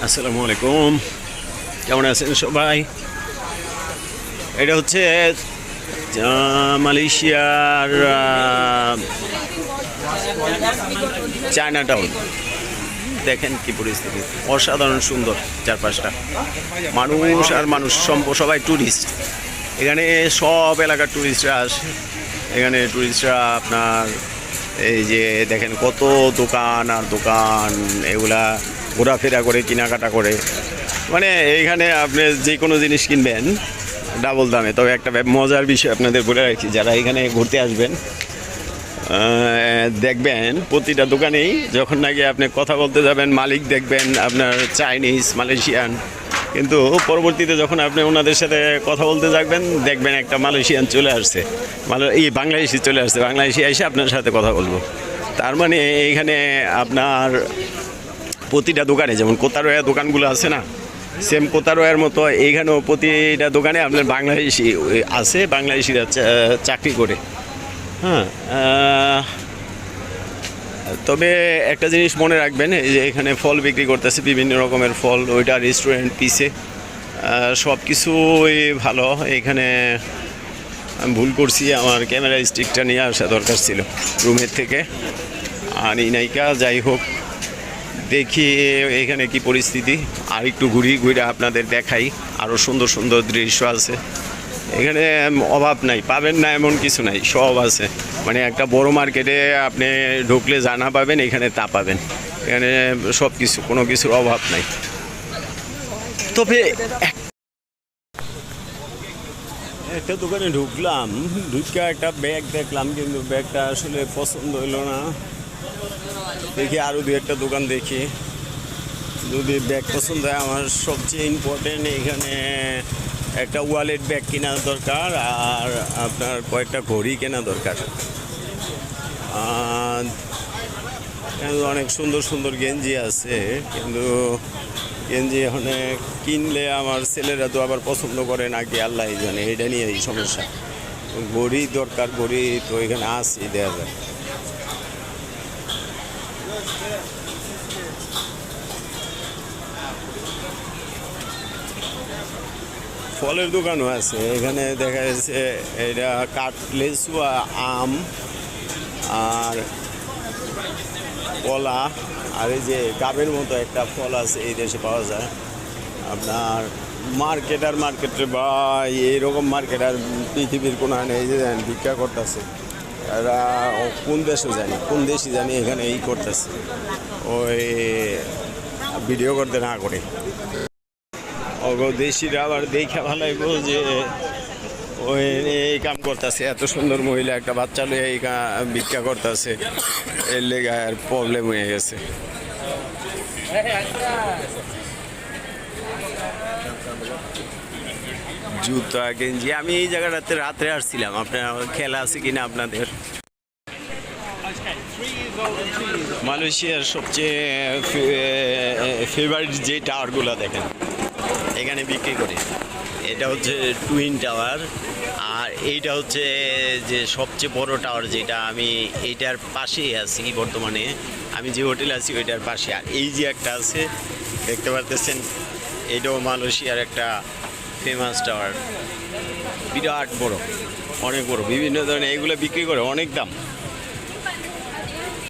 আসসালামু আলাইকুম, কেমন আছেন সবাই? এটা হচ্ছে মালয়েশিয়ার চায়না টাউন। দেখেন কি পরিস্থিতি, অসাধারণ সুন্দর। চারপাশটা মানুষ আর মানুষ, সবাই ট্যুরিস্ট। এখানে সব এলাকার ট্যুরিস্টরা আসে। এখানে ট্যুরিস্টরা আপনার এই যে দেখেন কত দোকান আর দোকান, এগুলা ঘোরাফেরা করে কেনাকাটা করে। মানে এইখানে আপনি যে কোনো জিনিস কিনবেন ডাবল দামে। তবে একটা মজার বিষয় আপনাদের বলে রাখছি, যারা এখানে ঘুরতে আসবেন দেখবেন প্রতিটা দোকানেই যখন নাকি আপনি কথা বলতে যাবেন, মালিক দেখবেন আপনার চাইনিজ, মালয়েশিয়ান, কিন্তু পরবর্তীতে যখন আপনি ওনাদের সাথে কথা বলতে যাবেন দেখবেন একটা মালয়েশিয়ান চলে আসছে, বাংলাদেশি চলে আসছে, বাংলাদেশি এসে আপনার সাথে কথা বলবো। তার মানে এইখানে আপনার প্রতিটা দোকানে, যেমন কোতারোয়া দোকানগুলো আছে না, সেম কোতারোয়ার মতো এইখানেও প্রতিটা দোকানে আপনার বাংলাদেশি আছে, বাংলাদেশিরা চাকরি করে। হ্যাঁ, তবে একটা জিনিস মনে রাখবেন, এই যে এখানে ফল বিক্রি করতেছে, বিভিন্ন রকমের ফল, ওইটা রেস্টুরেন্ট পিসে সব কিছুই ভালো। এখানে আমি ভুল করছি, আমার ক্যামেরা স্টিকটা নিয়ে আসা দরকার ছিল রুমের থেকে, আর নাইকা। যাই হোক, দেখি এখানে কি পরিস্থিতি, আর একটু ঘুরে আপনাদের দেখাই। আরও সুন্দর সুন্দর দৃশ্য আছে এখানে, অভাব নাই, পাবেন না এমন কিছু নাই, সব আছে। মানে একটা বড় মার্কেটে আপনি ঢুকলে যা না পাবেন এখানে তা পাবেন। এখানে সব কিছু, কোনো কিছুর অভাব নাই। তবে একটা দোকানে ঢুকলাম, ঢুকে একটা ব্যাগ দেখলাম, কিন্তু ব্যাগটা আসলে পছন্দ হইলো না। দেখি আরও দু একটা দোকান দেখি, যদি ব্যাগ পছন্দ হয়। আমার সবচেয়ে ইম্পর্টেন্ট এখানে একটা ওয়ালেট ব্যাগ কেনা দরকার, আর আপনার কয়েকটা ঘড়ি কেনা দরকার। অনেক সুন্দর সুন্দর গেঞ্জি আছে, কিন্তু গেঞ্জি এখানে কিনলে আমার ছেলেরা তো আবার পছন্দ করে নাকি আল্লাহ জানে, এটা নিয়ে এই সমস্যা। ঘড়ি দরকার, ঘড়ি তো এখানে আছে, দেওয়া যায়। ফলের দোকানও আছে এখানে, দেখা যাচ্ছে এটা কাটলেসু, আম আর কলা, আর এই যে গাবের মতো একটা ফল আছে, এই দেশে পাওয়া যায় আপনার। মার্কেটে বা এইরকম মার্কেট আর পৃথিবীর কোনো নেই যে ভিক্ষা করতেছে। এরা কোন দেশে জানি, কোন দেশই জানি এখানে এই করতেছে, ওই ভিডিও করতে না করে। দেশিরা আবার দেখে ভালাইব যে ওই এই কাম করতেছে, এত সুন্দর মহিলা একটা বাচ্চা লয়ে এই ভিক্ষা করতেছে, এর লেগে আর প্রবলেম হয়ে গেছে। জুতা গেঞ্জি, আমি এই জায়গাটাতে রাত্রে আসছিলাম, আপনার খেলা আছে কিনা আপনাদের? মালয়েশিয়ার সবচেয়ে ফেভারিট যে টাওয়ারগুলো দেখেন এখানে বিক্রি করে, এটা হচ্ছে টুইন টাওয়ার। আর এইটা হচ্ছে যে সবচেয়ে বড় টাওয়ার, যেটা আমি এইটার পাশেই আছি বর্তমানে, আমি যে হোটেলে আছি ওইটার পাশে। আর এই যে একটা আছে দেখতে পারতেছেন, এটাও মালয়েশিয়ার একটা ফেমাস টাওয়ার, বিরাট বড়, অনেক বড়, বিভিন্ন ধরনের। এইগুলো বিক্রি করে অনেক দাম।